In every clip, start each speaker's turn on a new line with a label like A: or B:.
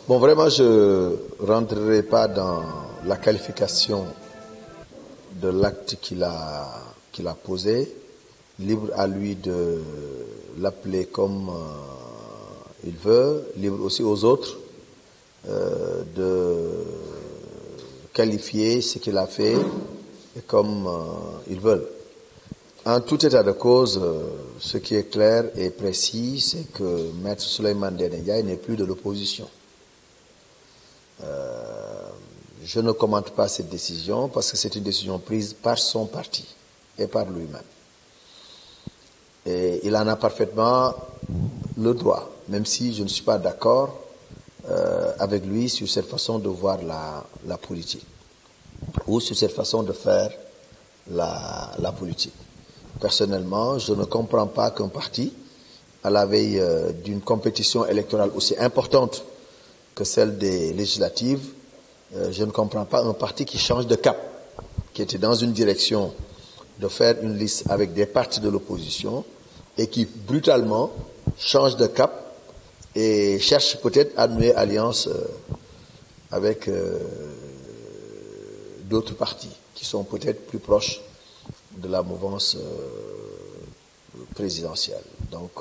A: Bon, vraiment, je ne rentrerai pas dans la qualification de l'acte qu'il a posé. Libre à lui de l'appeler comme il veut, libre aussi aux autres de qualifier ce qu'il a fait comme ils veulent. En tout état de cause, ce qui est clair et précis, c'est que Maître Souleymane Ndéné Ndiaye n'est plus de l'opposition. Je ne commente pas cette décision parce que c'est une décision prise par son parti et par lui-même. Et il en a parfaitement le droit, même si je ne suis pas d'accord avec lui sur cette façon de voir la politique ou sur cette façon de faire la politique. Personnellement, je ne comprends pas qu'un parti, à la veille d'une compétition électorale aussi importante que celle des législatives, je ne comprends pas un parti qui change de cap, qui était dans une direction de faire une liste avec des partis de l'opposition et qui brutalement change de cap et cherche peut-être à nouer alliance avec d'autres partis qui sont peut-être plus proches de la mouvance présidentielle. Donc,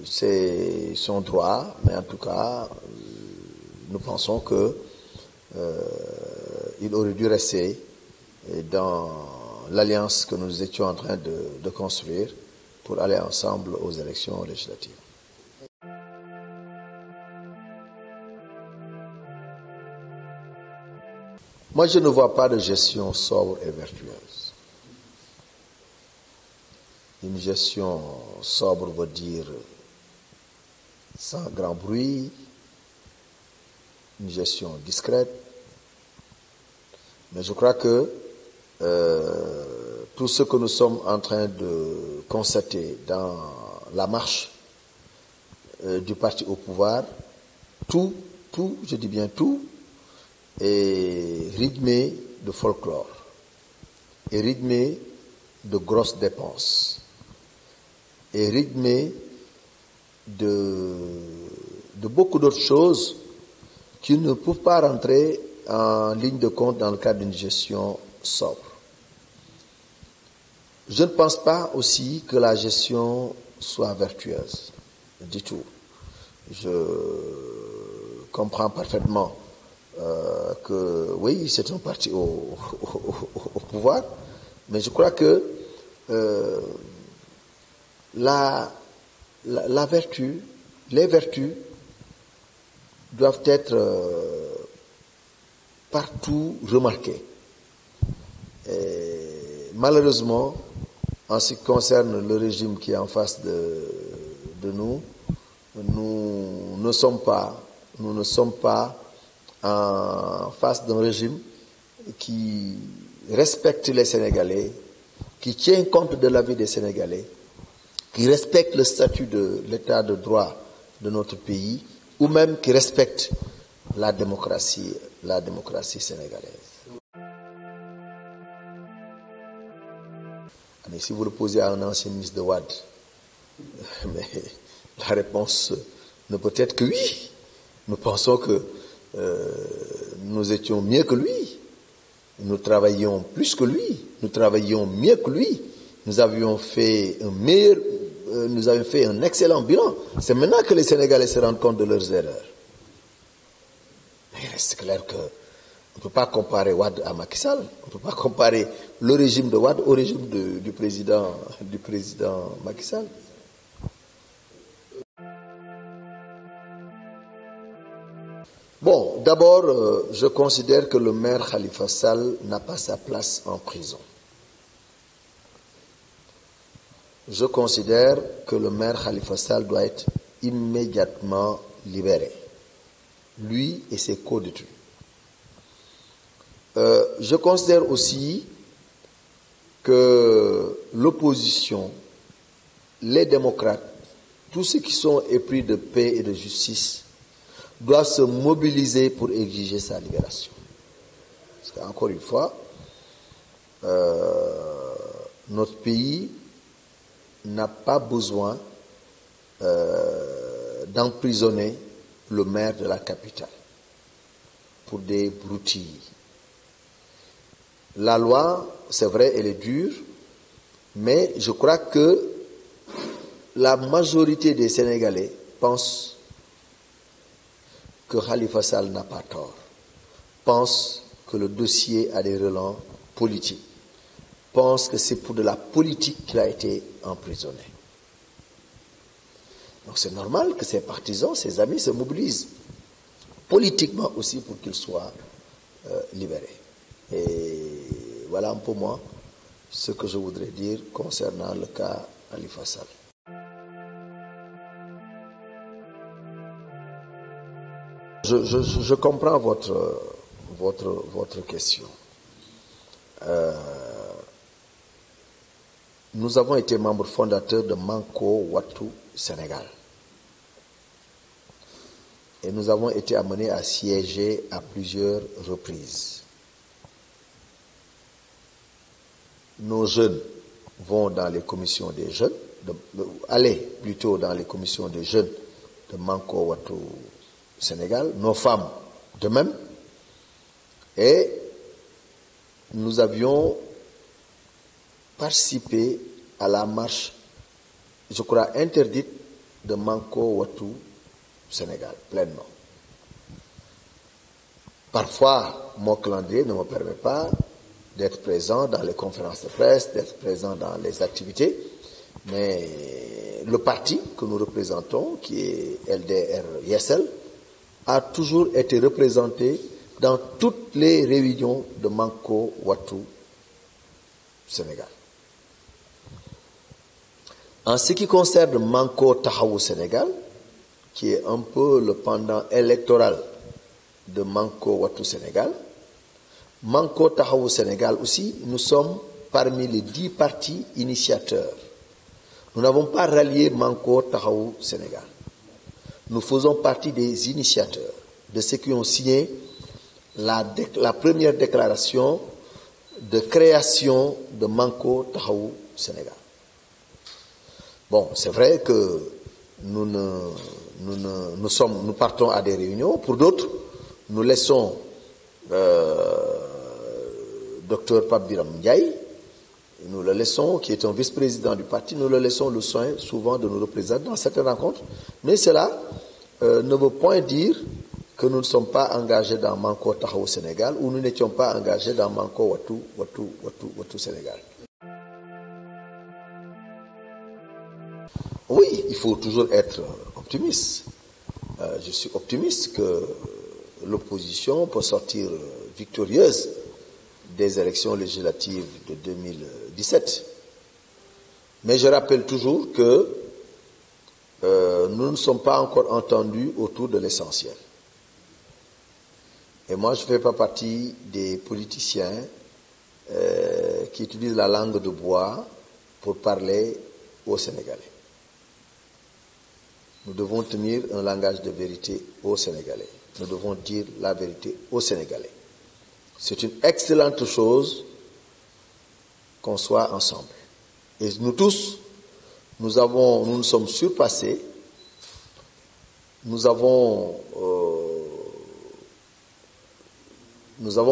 A: c'est son droit, mais en tout cas, nous pensons que il aurait dû rester dans l'alliance que nous étions en train de construire pour aller ensemble aux élections législatives. Moi, je ne vois pas de gestion sobre et vertueuse. Une gestion sobre veut dire sans grand bruit, une gestion discrète. Mais je crois que tout ce que nous sommes en train de constater dans la marche du parti au pouvoir, tout, je dis bien tout, est rythmé de folklore, est rythmé de grosses dépenses, est rythmé de beaucoup d'autres choses qui ne peuvent pas rentrer en ligne de compte dans le cadre d'une gestion sobre. Je ne pense pas aussi que la gestion soit vertueuse, du tout. Je comprends parfaitement que oui, c'est un parti au pouvoir, mais je crois que la vertu, les vertus doivent être partout remarquées. Et malheureusement, en ce qui concerne le régime qui est en face de nous, nous ne sommes pas en face d'un régime qui respecte les Sénégalais, qui tient compte de la vie des Sénégalais, qui respecte le statut de l'état de droit de notre pays, ou même qui respecte la démocratie sénégalaise. Mais si vous le posez à un ancien ministre de Wade, mais la réponse ne peut être que oui. Nous pensons que nous étions mieux que lui. Nous travaillions plus que lui. Nous travaillions mieux que lui. Nous avions fait un excellent bilan. C'est maintenant que les Sénégalais se rendent compte de leurs erreurs. Mais il reste clair qu'on ne peut pas comparer Wade à Macky Sall. On ne peut pas comparer le régime de Wade au régime du président Macky Sall. Bon, d'abord, je considère que le maire Khalifa Sall n'a pas sa place en prison. Je considère que le maire Khalifa Sall doit être immédiatement libéré, lui et ses co-détenus. Je considère aussi que l'opposition, les démocrates, tous ceux qui sont épris de paix et de justice, doivent se mobiliser pour exiger sa libération. Parce qu'encore une fois, notre pays n'a pas besoin d'emprisonner le maire de la capitale pour des broutilles. La loi, c'est vrai, elle est dure, mais je crois que la majorité des Sénégalais pensent que Khalifa Sall n'a pas tort, pensent que le dossier a des relents politiques, pensent que c'est pour de la politique qu'il a été emprisonné. Donc c'est normal que ses partisans, ses amis se mobilisent politiquement aussi pour qu'il soit libéré. Et voilà un peu moi ce que je voudrais dire concernant le cas Khalifa Sall. Je comprends votre question. Nous avons été membres fondateurs de Manko Wattu Sénégal. Et nous avons été amenés à siéger à plusieurs reprises. Nos jeunes vont dans les commissions des jeunes, aller plutôt dans les commissions des jeunes de Manko Wattu Sénégal, nos femmes de même. Et nous avions participé à la marche, je crois, interdite de Manko Wattu Sénégal, pleinement. Parfois, mon calendrier ne me permet pas d'être présent dans les conférences de presse, d'être présent dans les activités, mais le parti que nous représentons, qui est LDR-YSL, a toujours été représenté dans toutes les réunions de Manko Wattu Sénégal. En ce qui concerne Manko Tahawu Sénégal, qui est un peu le pendant électoral de Manko Wattu Sénégal, Manko Tahawu Sénégal aussi, nous sommes parmi les 10 partis initiateurs. Nous n'avons pas rallié Manko Tahawu Sénégal. Nous faisons partie des initiateurs, de ceux qui ont signé la première déclaration de création de Manko Tahawu Sénégal. Bon, c'est vrai que nous partons à des réunions. Pour d'autres, nous laissons Dr Pape Biram Ndiaye, nous le laissons, qui est un vice-président du parti, nous le laissons le soin souvent de nous représenter dans certaines rencontres. Mais cela ne veut point dire que nous ne sommes pas engagés dans Manko Tahawu Sénégal ou nous n'étions pas engagés dans Manko Wattu Sénégal. Oui, il faut toujours être optimiste. Je suis optimiste que l'opposition peut sortir victorieuse des élections législatives de 2017. Mais je rappelle toujours que nous ne sommes pas encore entendus autour de l'essentiel. Et moi, je ne fais pas partie des politiciens qui utilisent la langue de bois pour parler aux Sénégalais. Nous devons tenir un langage de vérité aux Sénégalais. Nous devons dire la vérité aux Sénégalais. C'est une excellente chose qu'on soit ensemble. Et nous tous, nous nous sommes surpassés. Nous avons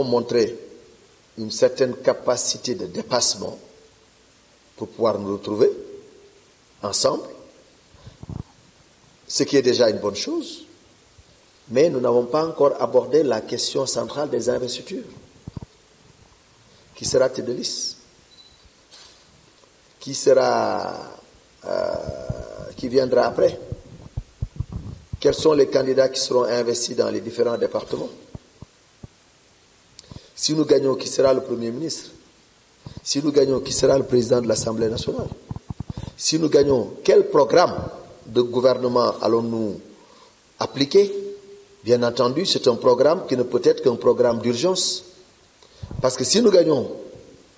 A: montré une certaine capacité de dépassement pour pouvoir nous retrouver ensemble, ce qui est déjà une bonne chose. Mais nous n'avons pas encore abordé la question centrale des investitures. Qui sera tête de liste? Qui viendra après? Quels sont les candidats qui seront investis dans les différents départements? Si nous gagnons, qui sera le Premier ministre? Si nous gagnons, qui sera le président de l'Assemblée nationale? Si nous gagnons, quel programme de gouvernement allons-nous appliquer? Bien entendu, c'est un programme qui ne peut être qu'un programme d'urgence. Parce que si nous gagnons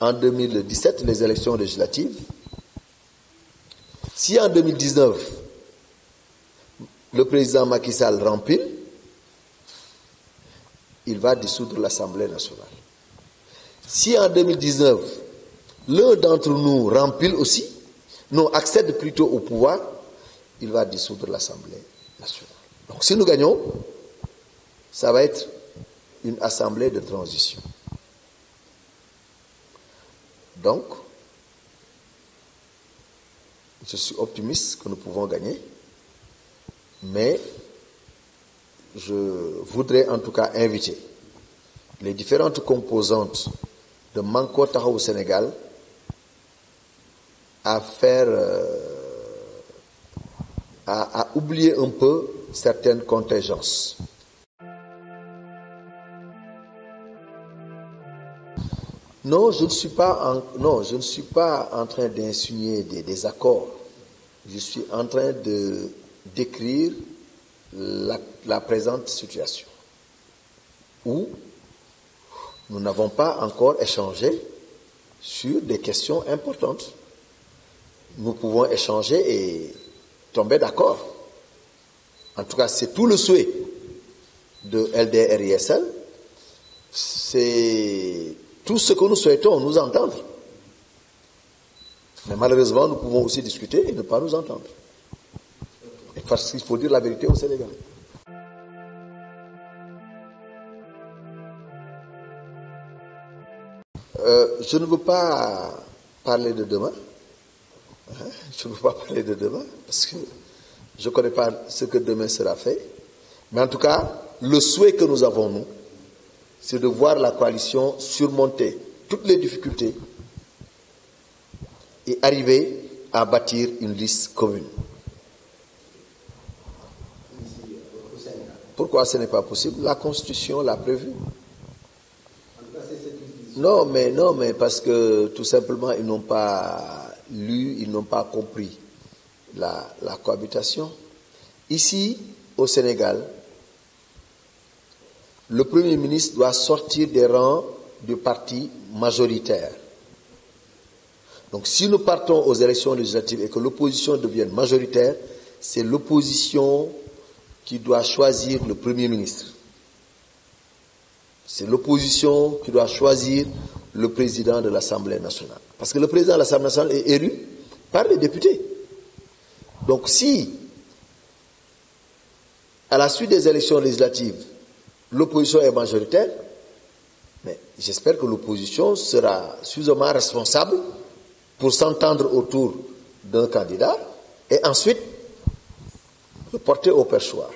A: en 2017 les élections législatives, si en 2019 le président Macky Sall rempile, il va dissoudre l'Assemblée nationale. Si en 2019 l'un d'entre nous rempile aussi, non, accède plutôt au pouvoir, il va dissoudre l'Assemblée nationale. Donc si nous gagnons, ça va être une assemblée de transition. Donc, je suis optimiste que nous pouvons gagner, mais je voudrais en tout cas inviter les différentes composantes de Manko Taxawu au Sénégal à faire, à oublier un peu certaines contingences. Non, je ne suis pas en train d'insinuer des accords. Je suis en train de décrire la présente situation où nous n'avons pas encore échangé sur des questions importantes. Nous pouvons échanger et tomber d'accord. En tout cas, c'est tout le souhait de LDR-ISL. C'est tout ce que nous souhaitons nous entendre. Mais malheureusement, nous pouvons aussi discuter et ne pas nous entendre. Parce qu'il faut dire la vérité au Sénégal. Je ne veux pas parler de demain. Je ne veux pas parler de demain parce que je ne connais pas ce que demain sera fait. Mais en tout cas, le souhait que nous avons, nous, c'est de voir la coalition surmonter toutes les difficultés et arriver à bâtir une liste commune. Pourquoi ce n'est pas possible? La Constitution l'a prévu. Non, mais parce que tout simplement, ils n'ont pas lu, ils n'ont pas compris la cohabitation. Ici, au Sénégal, le Premier ministre doit sortir des rangs du parti majoritaire. Donc si nous partons aux élections législatives et que l'opposition devienne majoritaire, c'est l'opposition qui doit choisir le Premier ministre. C'est l'opposition qui doit choisir le président de l'Assemblée nationale. Parce que le président de l'Assemblée nationale est élu par les députés. Donc si, à la suite des élections législatives, l'opposition est majoritaire, mais j'espère que l'opposition sera suffisamment responsable pour s'entendre autour d'un candidat et ensuite le porter au perchoir.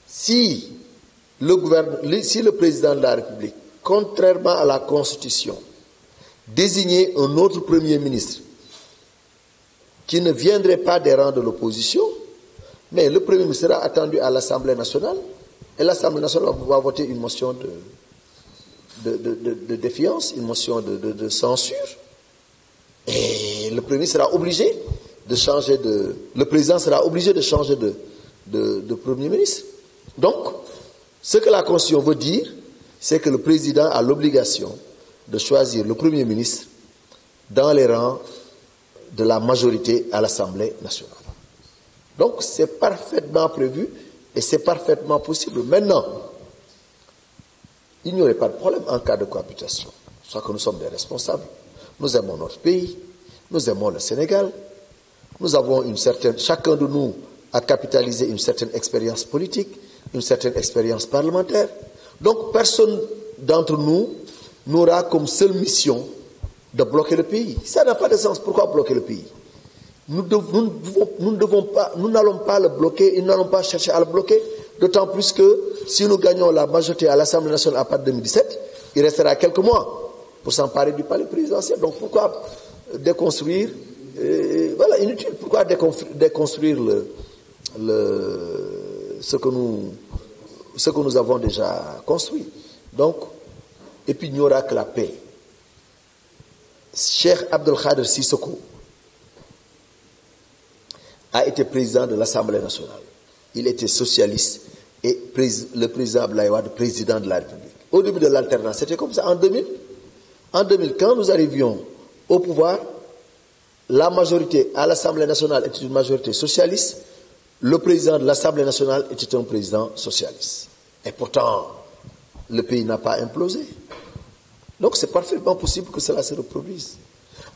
A: Si le président de la République, contrairement à la Constitution, désignait un autre Premier ministre qui ne viendrait pas des rangs de l'opposition, mais le Premier ministre sera attendu à l'Assemblée nationale et l'Assemblée nationale va voter une motion de défiance, une motion de censure. Et le Premier ministre sera obligé de changer le président sera obligé de changer de Premier ministre. Donc, ce que la Constitution veut dire, c'est que le président a l'obligation de choisir le Premier ministre dans les rangs de la majorité à l'Assemblée nationale. Donc, c'est parfaitement prévu et c'est parfaitement possible. Maintenant, il n'y aurait pas de problème en cas de cohabitation. Soit que nous sommes des responsables. Nous aimons notre pays, nous aimons le Sénégal, nous avons chacun de nous a capitalisé une certaine expérience politique, une certaine expérience parlementaire. Donc, personne d'entre nous n'aura comme seule mission de bloquer le pays. Ça n'a pas de sens. Pourquoi bloquer le pays? Nous n'allons pas le bloquer et nous n'allons pas chercher à le bloquer, d'autant plus que si nous gagnons la majorité à l'Assemblée nationale à partir de 2017, il restera quelques mois pour s'emparer du palais présidentiel. Donc pourquoi déconstruire voilà, inutile. Pourquoi déconstruire ce que nous avons déjà construit? Donc, et puis il n'y aura que la paix. Cheikh Abdel Khader Sissoko a été président de l'Assemblée nationale. Il était socialiste et le président Abdoulaye Wade, président de la République. Au début de l'alternance, c'était comme ça. En 2000, quand nous arrivions au pouvoir, la majorité à l'Assemblée nationale était une majorité socialiste. Le président de l'Assemblée nationale était un président socialiste. Et pourtant, le pays n'a pas implosé. Donc c'est parfaitement possible que cela se reproduise.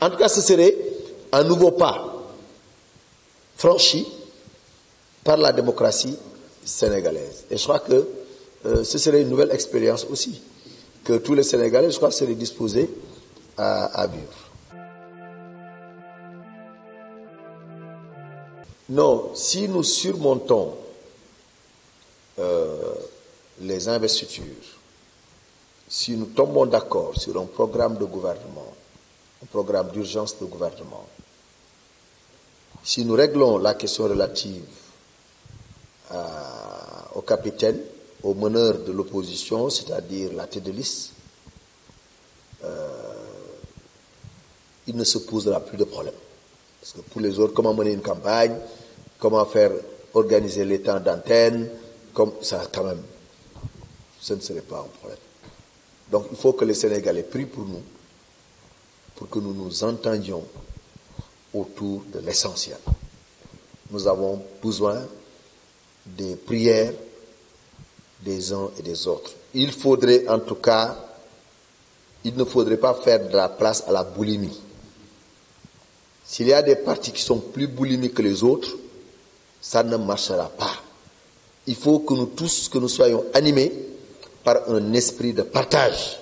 A: En tout cas, ce serait un nouveau pas franchi par la démocratie sénégalaise. Et je crois que ce serait une nouvelle expérience aussi, que tous les Sénégalais, je crois, seraient disposés à vivre. Non, si nous surmontons les investitures, si nous tombons d'accord sur un programme de gouvernement, un programme d'urgence de gouvernement, si nous réglons la question relative au capitaine, au meneur de l'opposition, c'est-à-dire la tête de liste, il ne se posera plus de problème. Parce que pour les autres, comment mener une campagne, comment faire organiser les temps d'antenne, comme ça quand même, ce ne serait pas un problème. Donc il faut que les Sénégalais prient pour nous, pour que nous nous entendions autour de l'essentiel. Nous avons besoin des prières des uns et des autres. Il faudrait en tout cas, il ne faudrait pas faire de la place à la boulimie. S'il y a des partis qui sont plus boulimiques que les autres, ça ne marchera pas. Il faut que nous tous, que nous soyons animés par un esprit de partage.